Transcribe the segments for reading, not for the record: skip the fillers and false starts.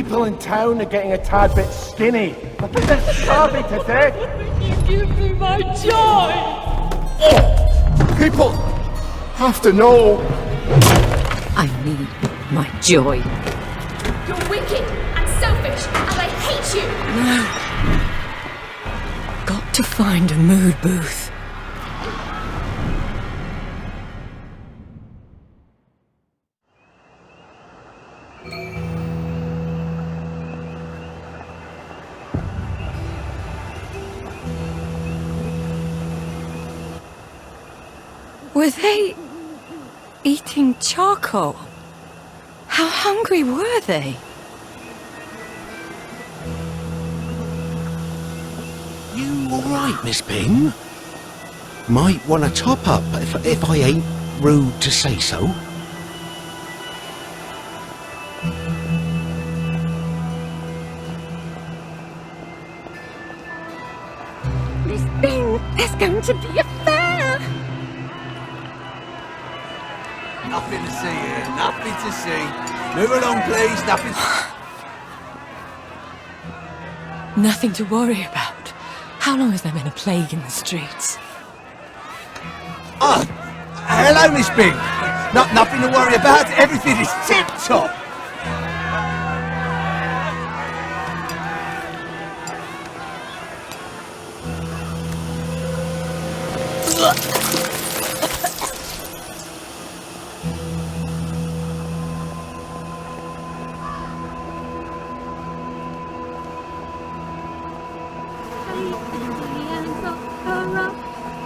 People in town are getting a tad bit skinny. I think they're starving to death. You give me my joy! Oh, people have to know. I need my joy. You're wicked and selfish, and I hate you! No. Got to find a mood booth. Were they eating charcoal? How hungry were they? You alright, Miss Bing? Might want to top up if I ain't rude to say so. Miss Bing, there's going to be a fair! Nothing to see here, nothing to see. Move along, please, nothing Nothing to worry about. How long has there been a plague in the streets? Oh, hello, Miss Bing. Nothing to worry about, everything is tip-top.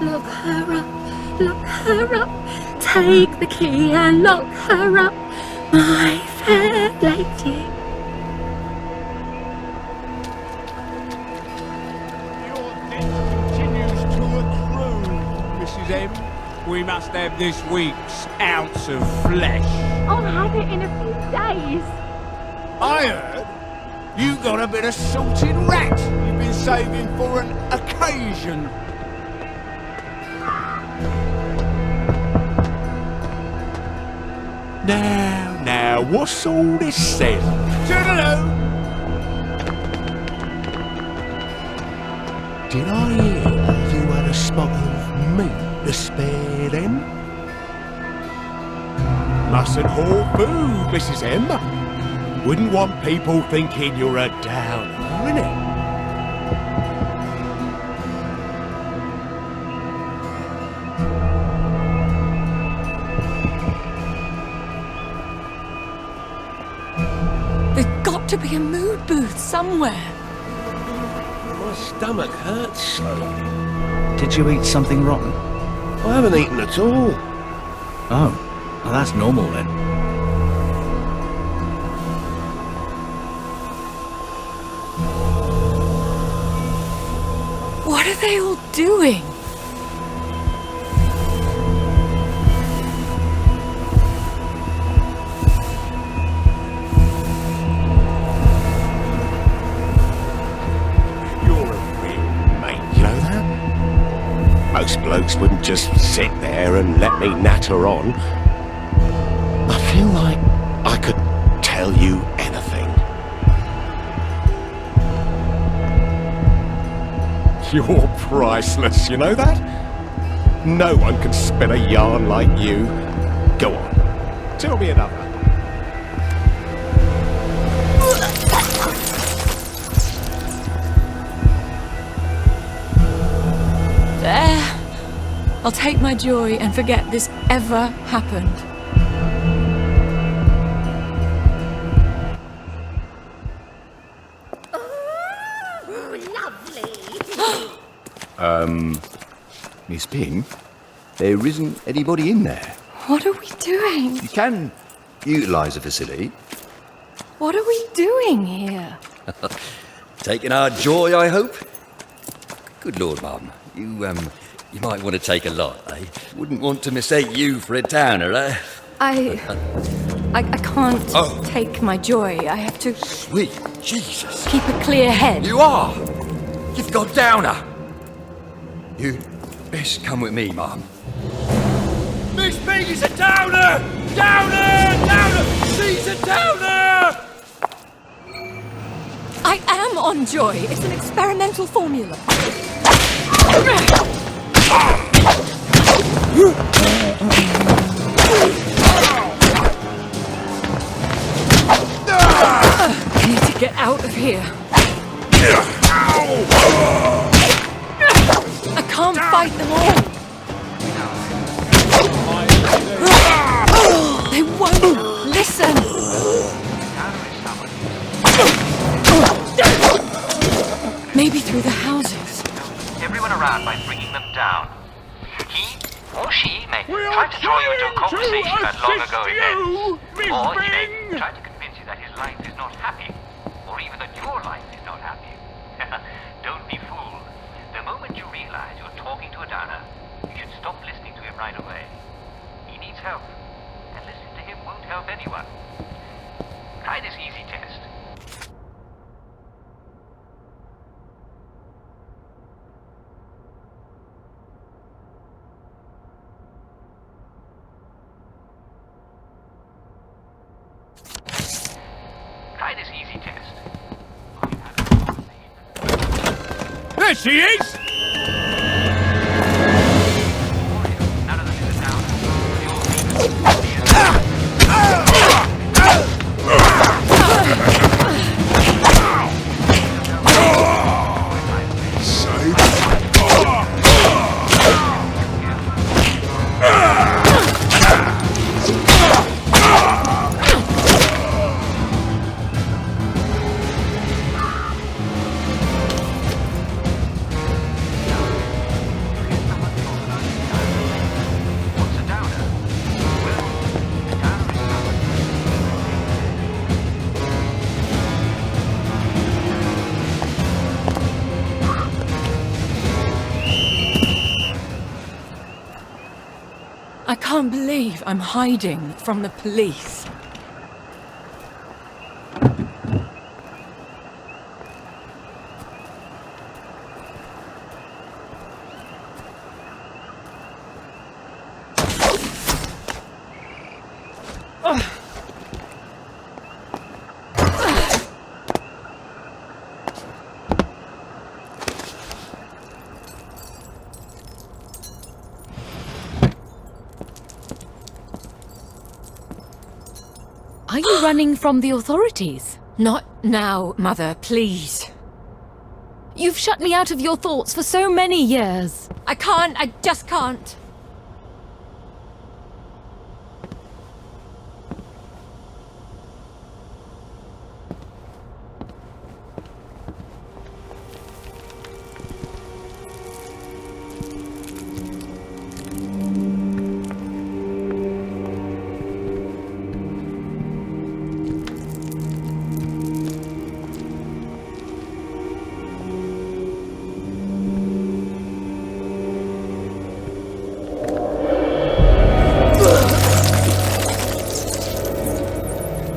Lock her up, lock her up. Take the key and lock her up, my fair lady. Your debt continues to accrue, Mrs. M. We must have this week's ounce of flesh. I'll have it in a few days. I heard you got a bit of salted rat you've been saving for an occasion. Now, what's all this said? Toodaloo! Did I hear you had a spot of meat to spare then? Mustn't haul food, Mrs. M. Wouldn't want people thinking you're a downer, innit? There's got to be a mood booth somewhere. My stomach hurts so. Did you eat something rotten? I haven't eaten at all. Oh, well, that's normal then. What are they all doing? Most blokes wouldn't just sit there and let me natter on. I feel like I could tell you anything. You're priceless, you know that? No one can spin a yarn like you. Go on, tell me another. There. I'll take my joy and forget this ever happened. Oh, lovely. Miss Bing, there isn't anybody in there. What are we doing? You can utilise the facility. What are we doing here? Taking our joy, I hope. Good Lord, Mum. You might want to take a lot, eh? Wouldn't want to mistake you for a towner, eh? I can't take my joy. I have to Sweet Jesus. keep a clear head. You are! You've got downer! You'd best come with me, Mum. Miss Bing is a downer! Downer! Downer! She's a downer! Come on, Joy. It's an experimental formula. I need to get out of here. I can't fight them all. They won't listen. Maybe through the houses. Everyone around by bringing them down. He or she may try to draw you into a conversation about long-ago events, or he may try to convince you that his life is not happy, or even that your life is not happy. Don't be fooled. The moment you realize you're talking to a downer, you should stop listening to him right away. He needs help, and listening to him won't help anyone. Try this easy test. Try this easy test. There she is! None of them is a downer. I can't believe I'm hiding from the police. Are you running from the authorities? Not now, Mother, please. You've shut me out of your thoughts for so many years. I can't, I just can't.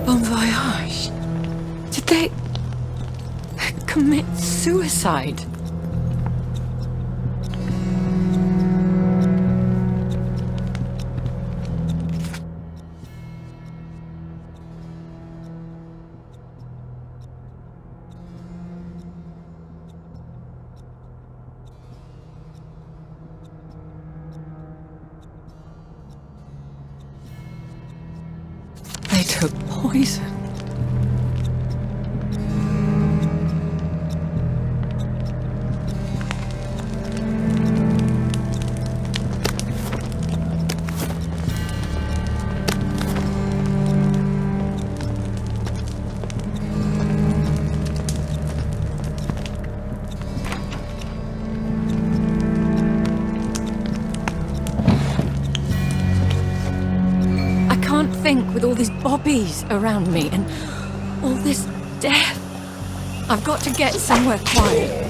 Bon voyage. Did they commit suicide? They took poison. I can't think with all these bobbies around me and all this death. I've got to get somewhere quiet.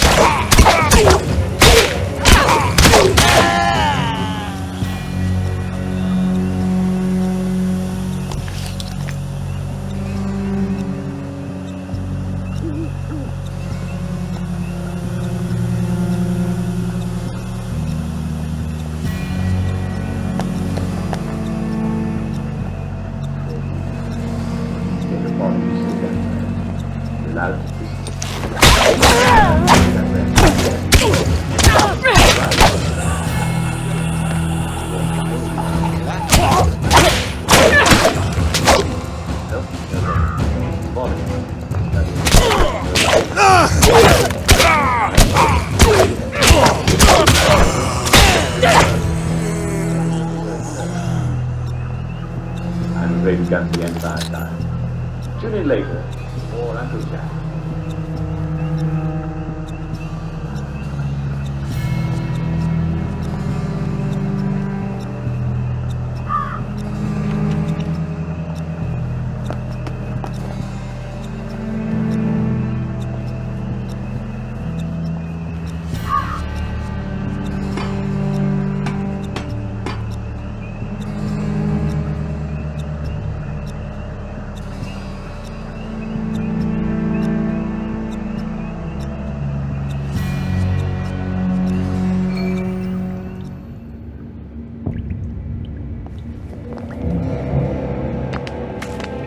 we've got the end of our time. Tune in later for Uncle Jack.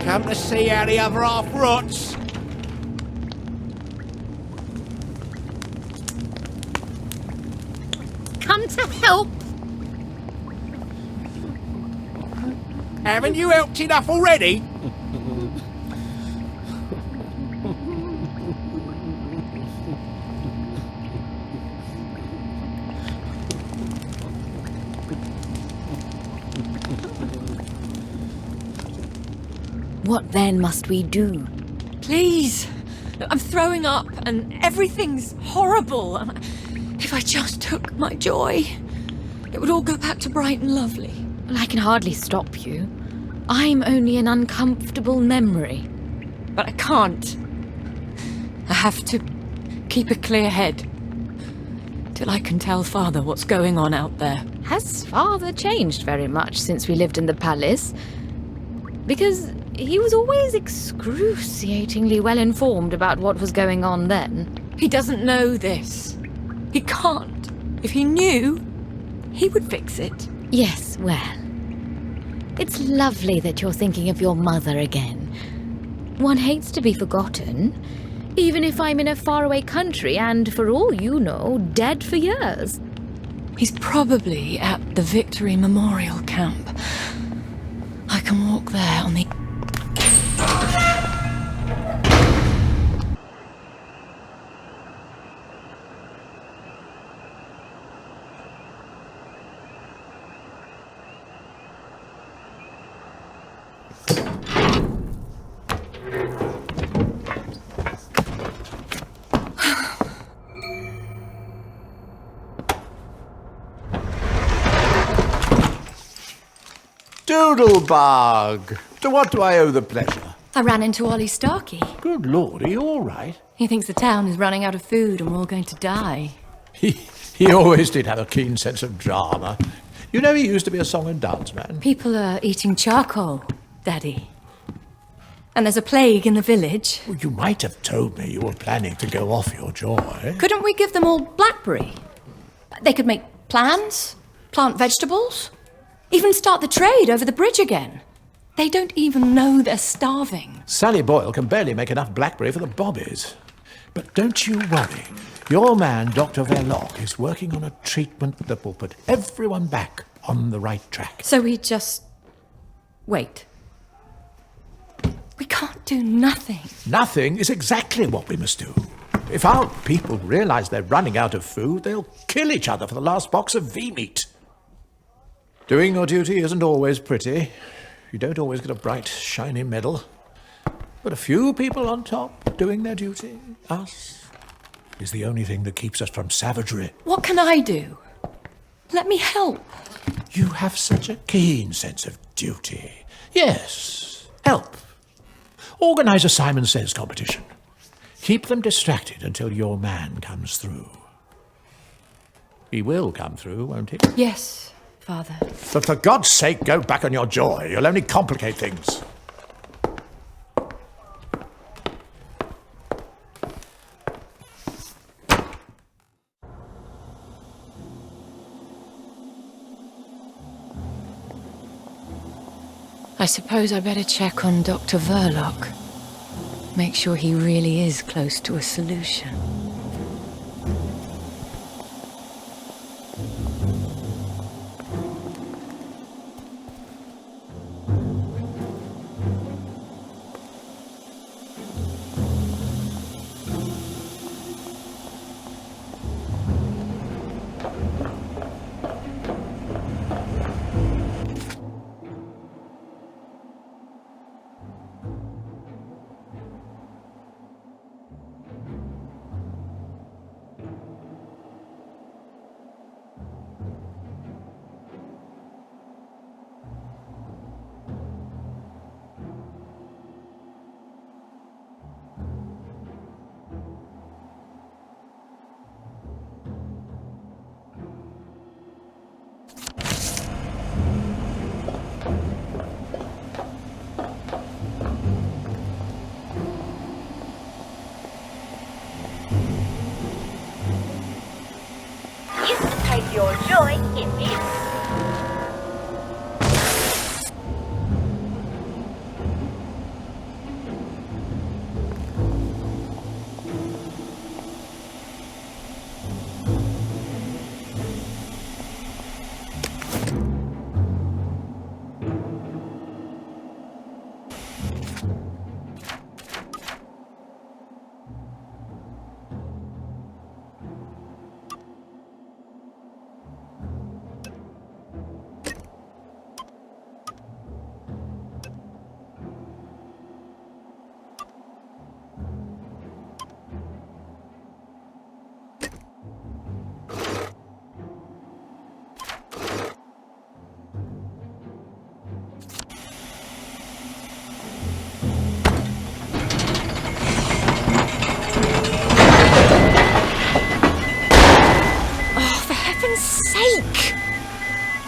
Come to see how the other half rots. Come to help. Haven't you helped enough already? What then must we do? Please! I'm throwing up and everything's horrible. If I just took my joy, it would all go back to bright and lovely. Well, I can hardly stop you. I'm only an uncomfortable memory. But I can't. I have to keep a clear head. Till I can tell Father what's going on out there. Has Father changed very much since we lived in the palace? Because he was always excruciatingly well informed about what was going on then. He doesn't know this. He can't. If he knew, he would fix it. Yes, well, it's lovely that you're thinking of your mother again. One hates to be forgotten, even if I'm in a faraway country and, for all you know, dead for years. He's probably at the Victory Memorial Camp. I can walk there on the... Doodlebug! To what do I owe the pleasure? I ran into Ollie Starkey. Good Lord, are you all right? He thinks the town is running out of food and we're all going to die. He always did have a keen sense of drama. You know, he used to be a song and dance man. People are eating charcoal, Daddy. And there's a plague in the village. Well, you might have told me you were planning to go off your joy. Couldn't we give them all blackberry? They could make plans, plant vegetables, even start the trade over the bridge again. They don't even know they're starving. Sally Boyle can barely make enough blackberry for the bobbies. But don't you worry. Your man, Dr. Verloc, is working on a treatment that will put everyone back on the right track. So we just... wait. We can't do nothing. Nothing is exactly what we must do. If our people realize they're running out of food, they'll kill each other for the last box of V-meat. Doing your duty isn't always pretty. You don't always get a bright, shiny medal. But a few people on top doing their duty, us, is the only thing that keeps us from savagery. What can I do? Let me help. You have such a keen sense of duty. Yes, help. Organize a Simon Says competition. Keep them distracted until your man comes through. He will come through, won't he? Yes, Father. But for God's sake, go back on your joy. You'll only complicate things. I suppose I better check on Dr. Verloc. Make sure he really is close to a solution.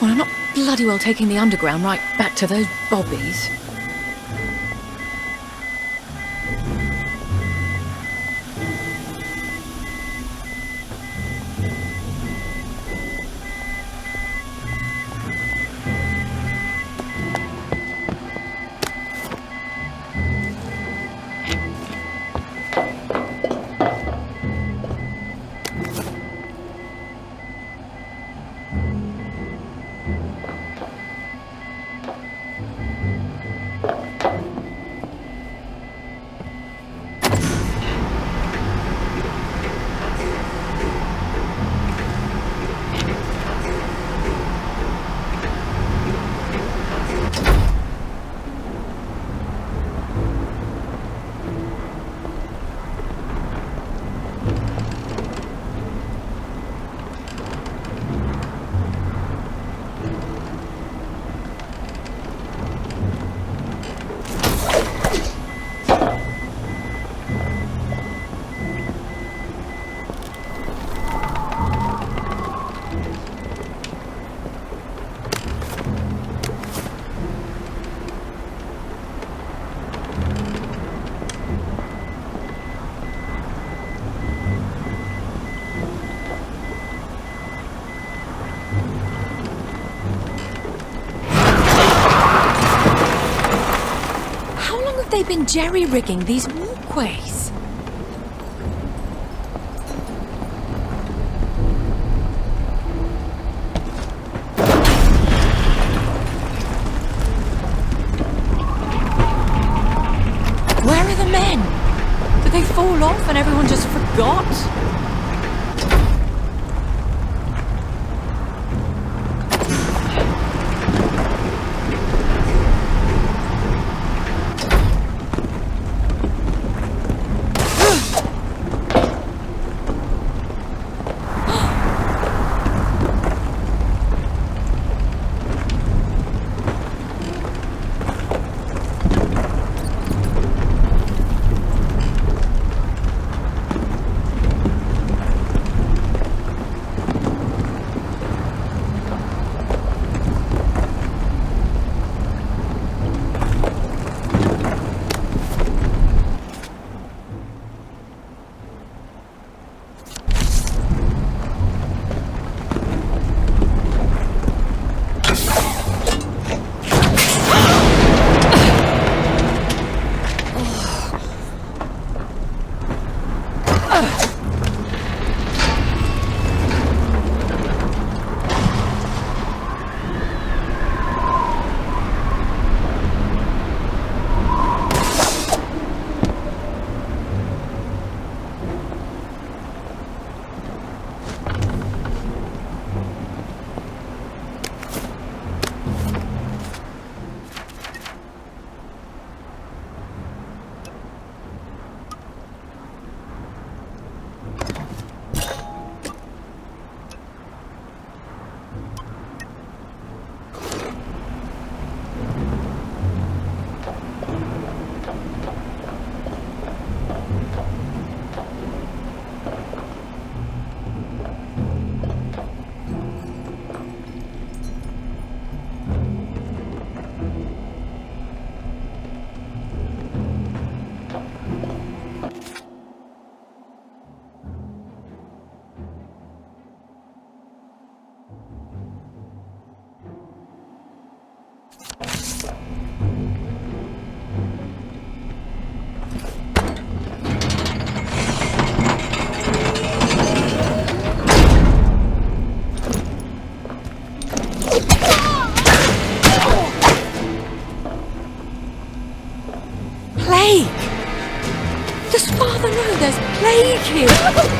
Well, I'm not bloody well taking the underground right back to those bobbies. They've been jerry-rigging these walkways. Where are the men? Did they fall off and everyone just forgot? league here!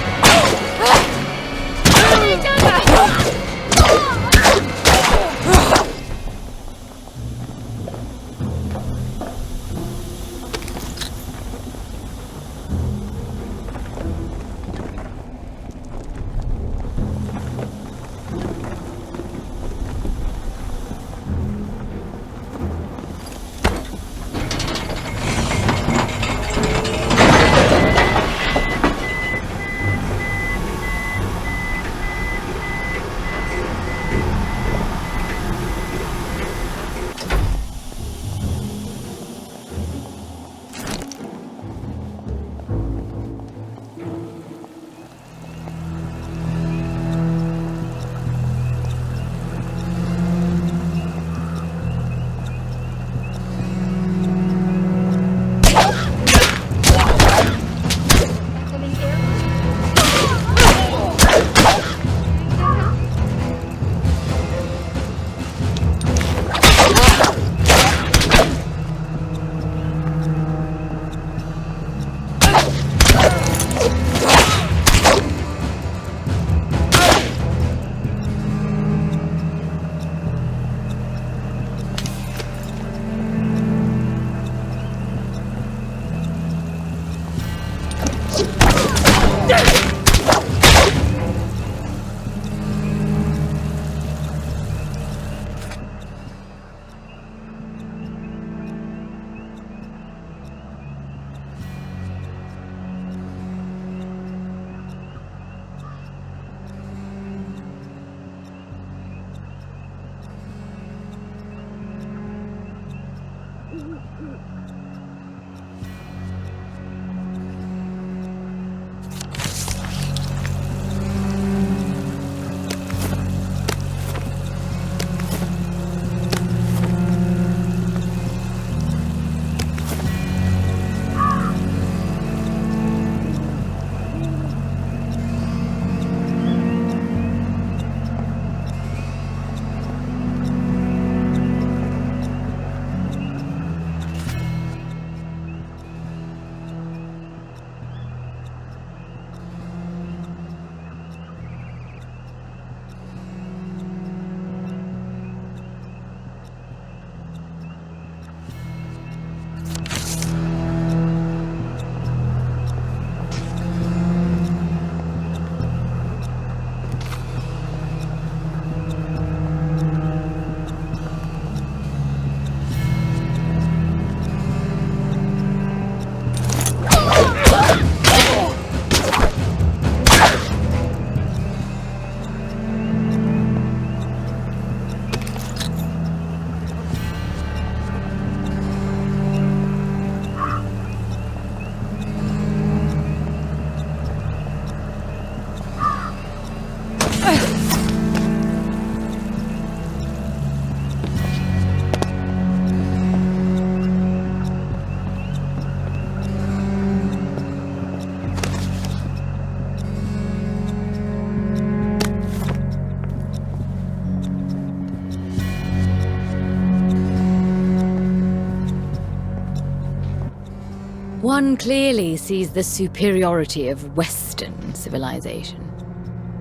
One clearly sees the superiority of Western civilization.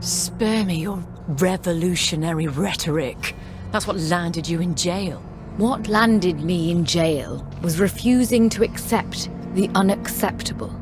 Spare me your revolutionary rhetoric. That's what landed you in jail. What landed me in jail was refusing to accept the unacceptable.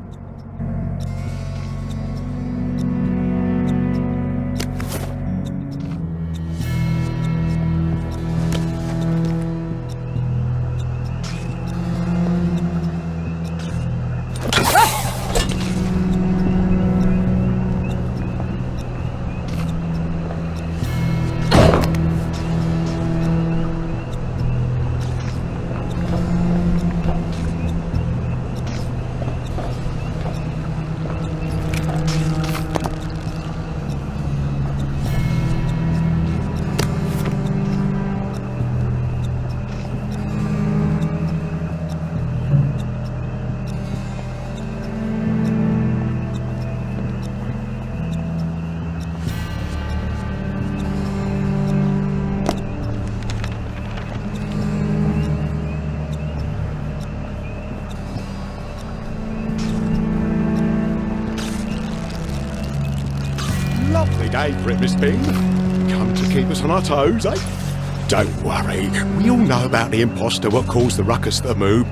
okay for it, Miss Bing? Come to keep us on our toes, eh? Don't worry, we all know about the imposter what caused the ruckus at the move.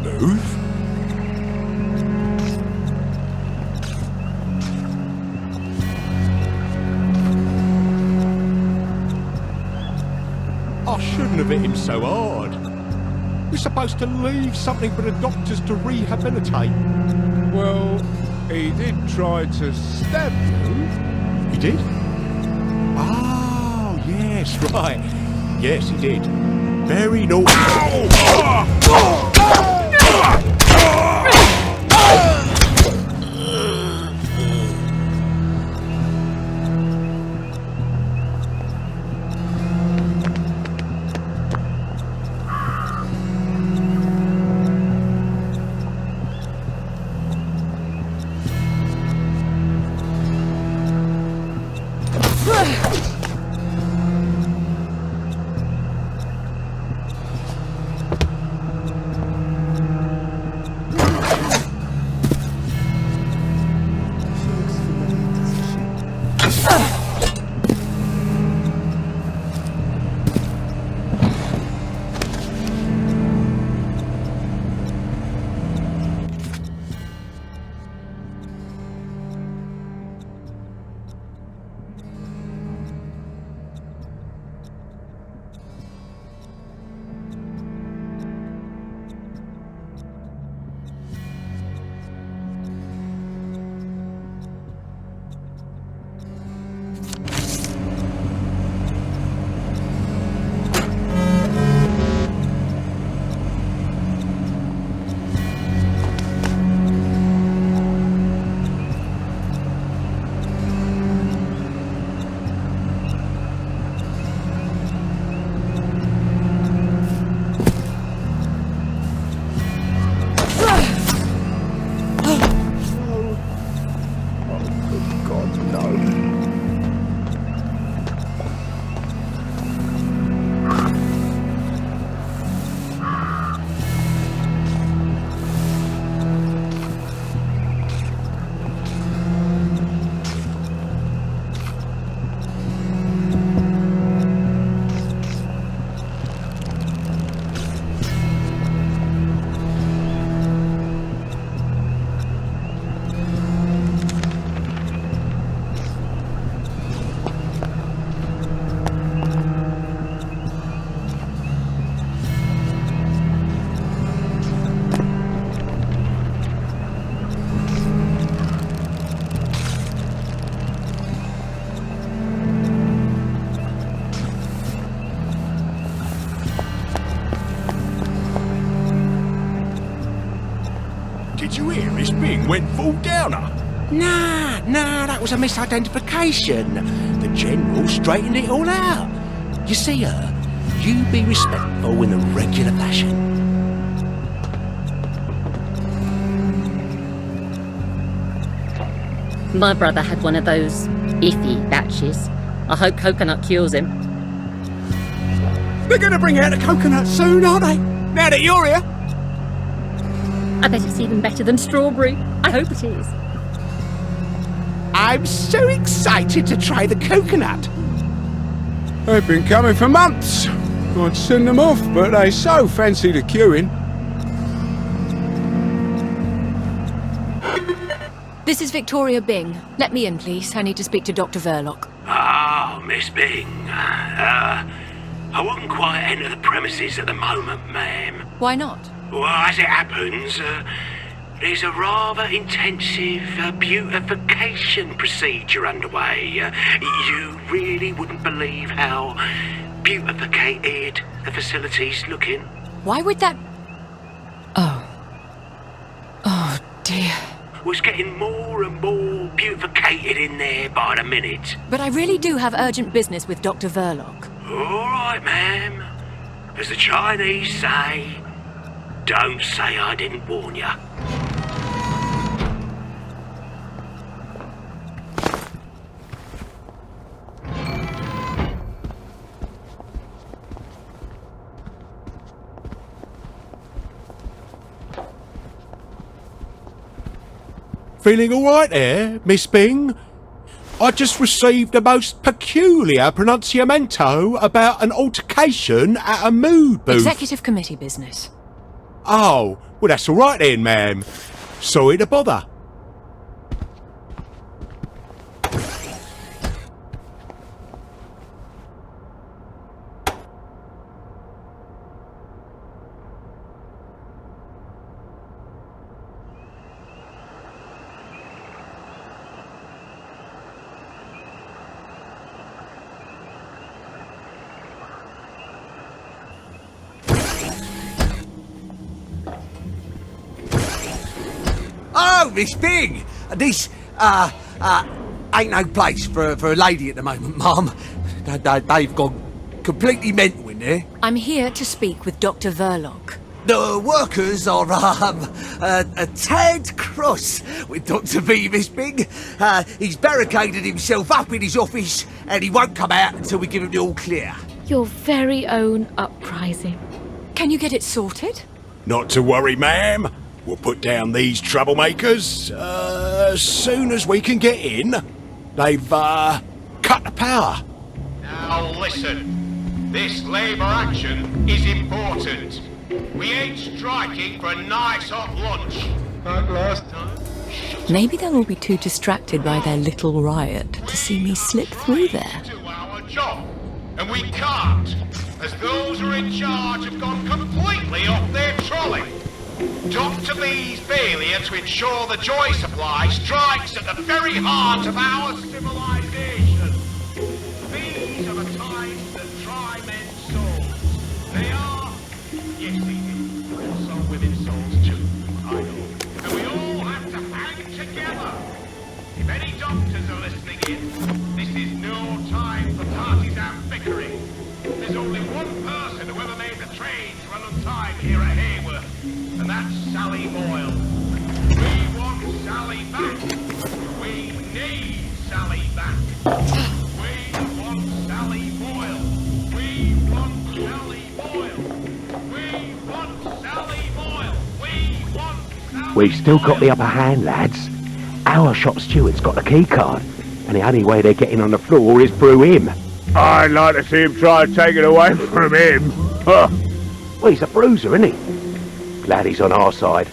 I shouldn't have hit him so hard. We're supposed to leave something for the doctors to rehabilitate. Well, he did try to stab you. He did? Oh, yes, right. Yes, he did. Very naughty. Did you hear Miss Bing went full downer? Nah, that was a misidentification. The General straightened it all out. You see her, you be respectful in the regular fashion. My brother had one of those iffy batches. I hope coconut cures him. They're gonna bring out a coconut soon, aren't they? Now that you're here. I bet it's even better than strawberry. I hope it is. I'm so excited to try the coconut. They've been coming for months. I'd send them off, but they so fancy the queuing. This is Victoria Bing. Let me in, please. I need to speak to Dr. Verloc. Ah, Miss Bing. I wouldn't quite enter the premises at the moment, ma'am. Why not? Well, as it happens, there's a rather intensive beautification procedure underway. You really wouldn't believe how beautificated the facility's looking. Why would that... Oh, dear. Was getting more and more beautificated in there by the minute. But I really do have urgent business with Dr. Verloc. All right, ma'am. As the Chinese say, don't say I didn't warn ya. Feeling all right there, Miss Bing? I just received a most peculiar pronunciamento about an altercation at a mood booth. Executive committee business. Oh, well that's all right then, ma'am. Sorry to bother. Oh, Miss Bing! This, ain't no place for a lady at the moment, Mum. They've gone completely mental in there. I'm here to speak with Dr. Verloc. The workers are, a tad cross with Dr. V, Miss Bing. He's barricaded himself up in his office and he won't come out until we give him the all clear. Your very own uprising. Can you get it sorted? Not to worry, ma'am. We'll put down these troublemakers as soon as we can get in. They've cut the power. Now listen, this labour action is important. We ain't striking for a nice hot lunch. Like last time. Maybe they'll all be too distracted by their little riot to see me slip through there. Do our job, and we can't, as those who are in charge have gone completely off their trolley. Dr. B's failure to ensure the joy supply strikes at the very heart of our civilization. These are the times that try men's souls. They are, yes, Edith, also within souls too, I know. And we all have to hang together. If any doctors are listening in, this is no time for partisan bickering. There's only one person who ever made the trains run on time here at Hayworth. And that's Sally Boyle. We want Sally back. We need Sally back. We want Sally Boyle. We want Sally Boyle. We want Sally Boyle. We want Sally We've still got the upper hand, lads. Our shop steward's got the key card, and the only way they're getting on the floor is through him. I'd like to see him try and take it away from him. Well, he's a bruiser, isn't he? Glad he's on our side.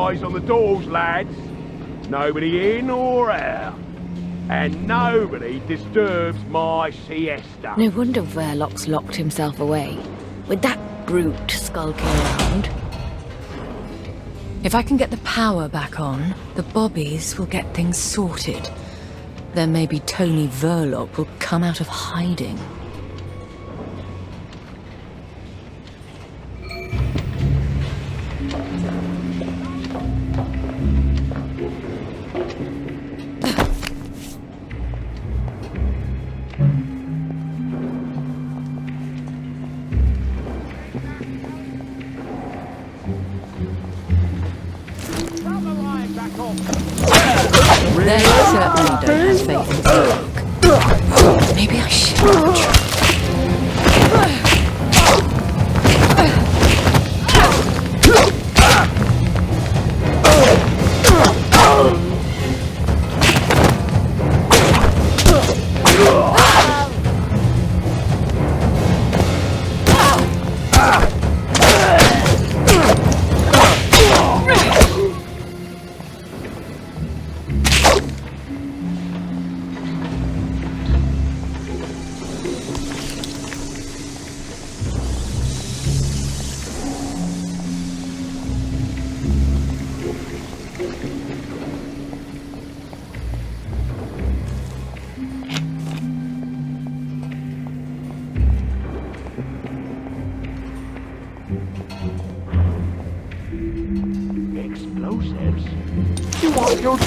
eyes on the doors, lads. Nobody in or out. And nobody disturbs my siesta. No wonder Verloc's locked himself away, with that brute skulking around. If I can get the power back on, the Bobbies will get things sorted. Then maybe Tony Verloc will come out of hiding. They certainly don't have faith in Verloc. Maybe I should try. Explosives? You want your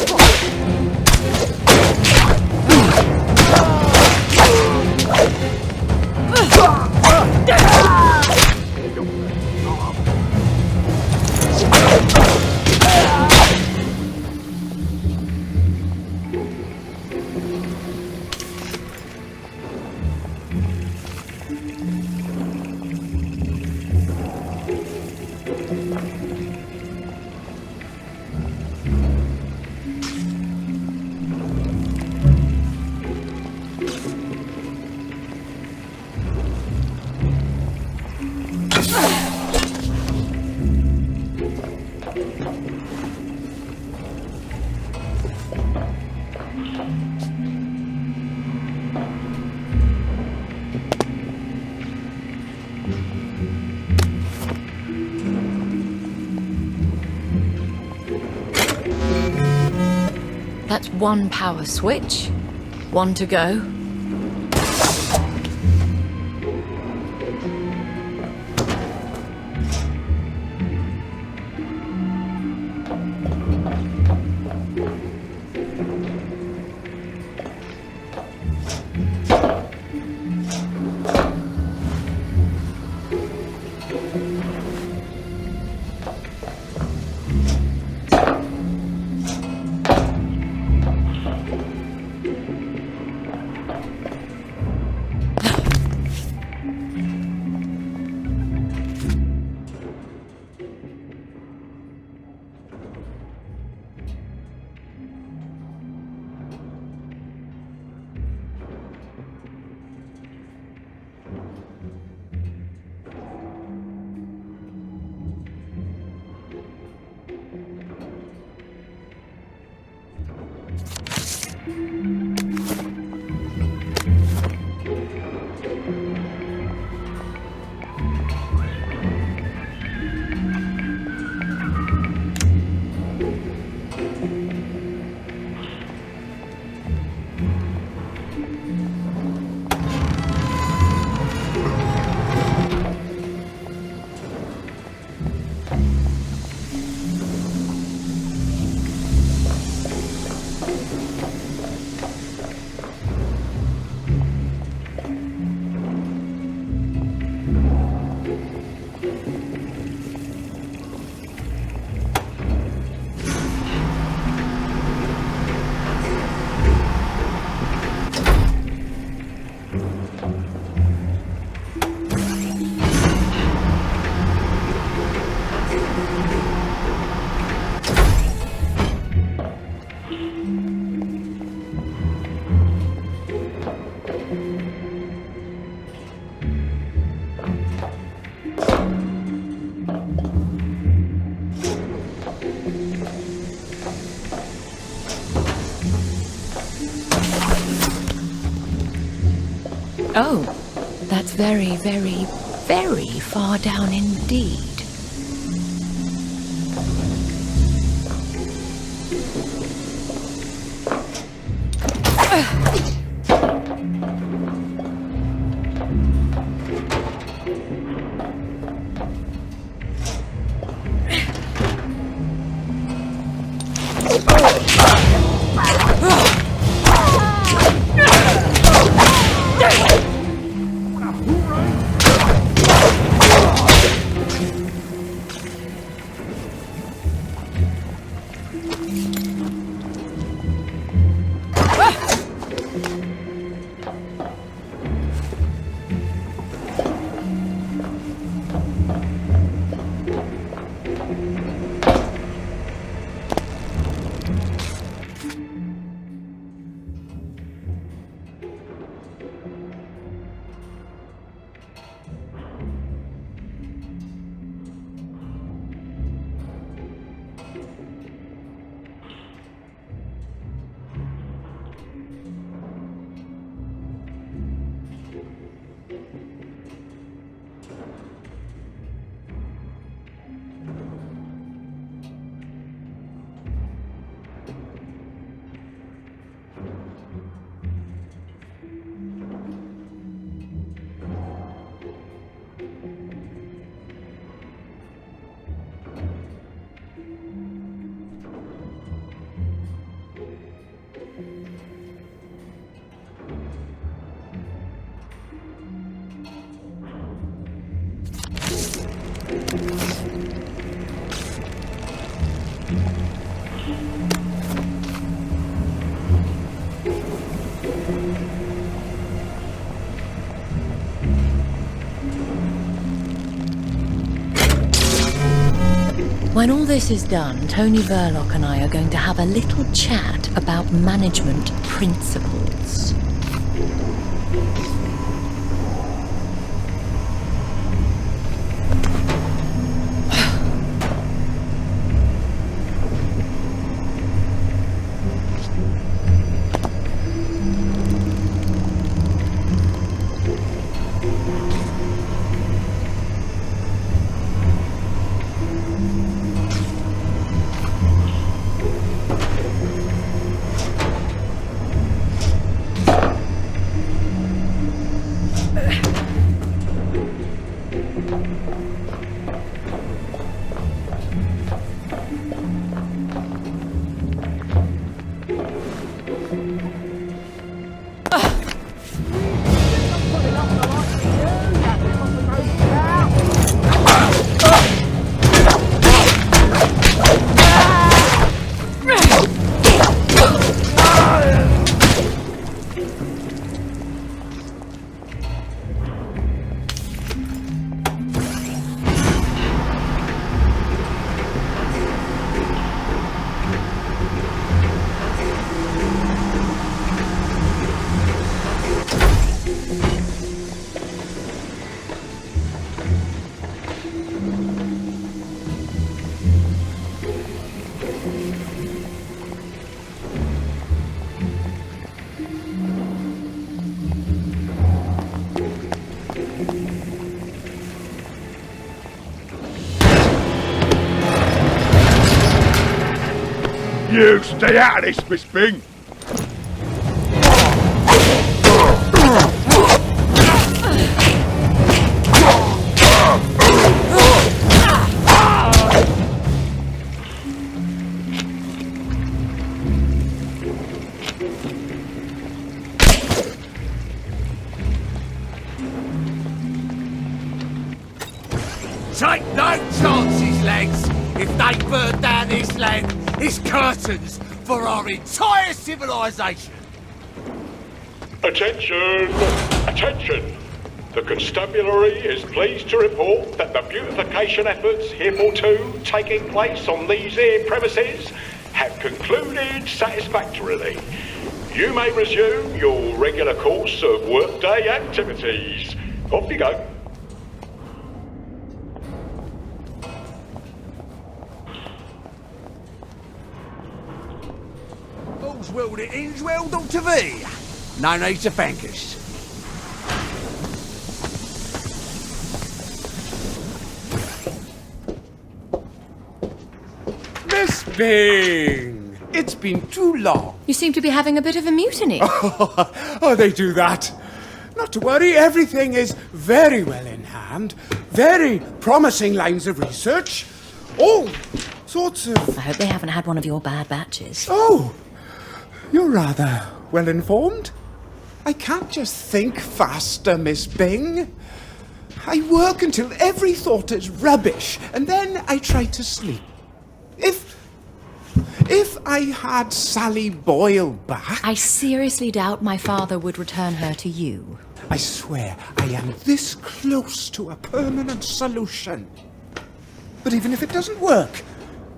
That's one power switch. One to go. Oh, that's very, very, very far down indeed. When all this is done, Tony Verloc and I are going to have a little chat about management principles. You stay out of this, Miss Bing! Take no chances, lads! If they burn down this land, it's curtains for our entire civilization! Attention! Attention! The constabulary is pleased to report that the beautification efforts hitherto taking place on these here premises have concluded satisfactorily. You may resume your regular course of workday activities. Off you go. All's well that ends well, Dr. V. No need to thank us. Bing! It's been too long. You seem to be having a bit of a mutiny. Oh, they do that. Not to worry, everything is very well in hand. Very promising lines of research. All sorts of... I hope they haven't had one of your bad batches. Oh, you're rather well informed. I can't just think faster, Miss Bing. I work until every thought is rubbish, and then I try to sleep. If I had Sally Boyle back... I seriously doubt my father would return her to you. I swear I am this close to a permanent solution. But even if it doesn't work,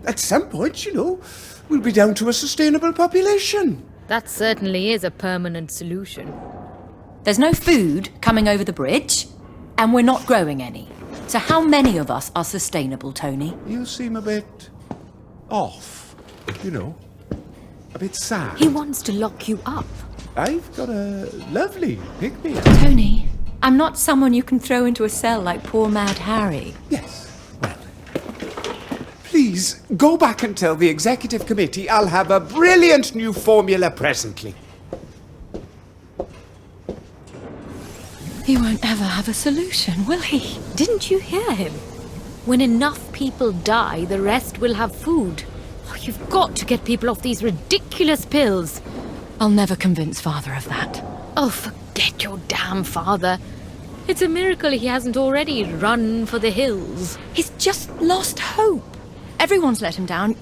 at some point, we'll be down to a sustainable population. That certainly is a permanent solution. There's no food coming over the bridge, and we're not growing any. So how many of us are sustainable, Tony? You seem a bit off. A bit sad. He wants to lock you up. I've got a lovely pick-me-up. Tony, I'm not someone you can throw into a cell like poor Mad Harry. Yes, well, please go back and tell the executive committee I'll have a brilliant new formula presently. He won't ever have a solution, will he? Didn't you hear him? When enough people die, the rest will have food. Oh, you've got to get people off these ridiculous pills. I'll never convince Father of that. Oh, forget your damn father. It's a miracle he hasn't already run for the hills. He's just lost hope. Everyone's let him down.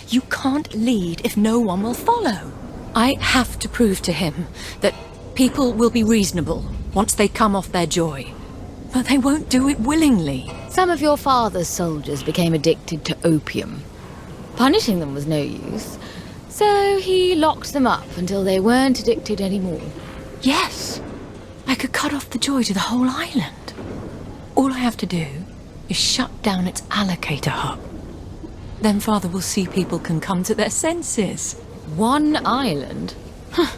You can't lead if no one will follow. I have to prove to him that people will be reasonable once they come off their joy. But they won't do it willingly. Some of your father's soldiers became addicted to opium. Punishing them was no use, so he locked them up until they weren't addicted anymore. Yes, I could cut off the joy to the whole island. All I have to do is shut down its allocator hub. Then Father will see people can come to their senses. One island? Huh.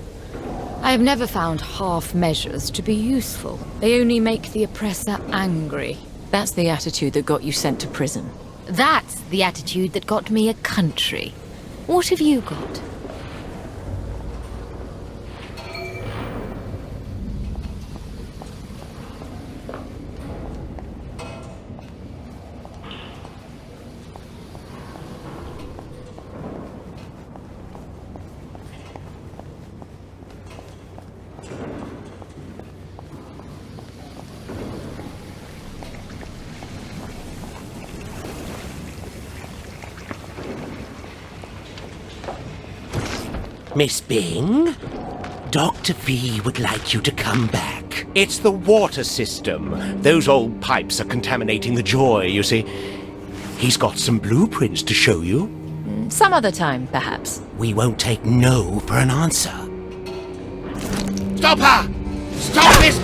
I have never found half measures to be useful. They only make the oppressor angry. That's the attitude that got you sent to prison. That's the attitude that got me a country. What have you got? Miss Bing, Dr. V would like you to come back. It's the water system. Those old pipes are contaminating the Joy, you see. He's got some blueprints to show you. Some other time, perhaps. We won't take no for an answer. Stop her! Stop this!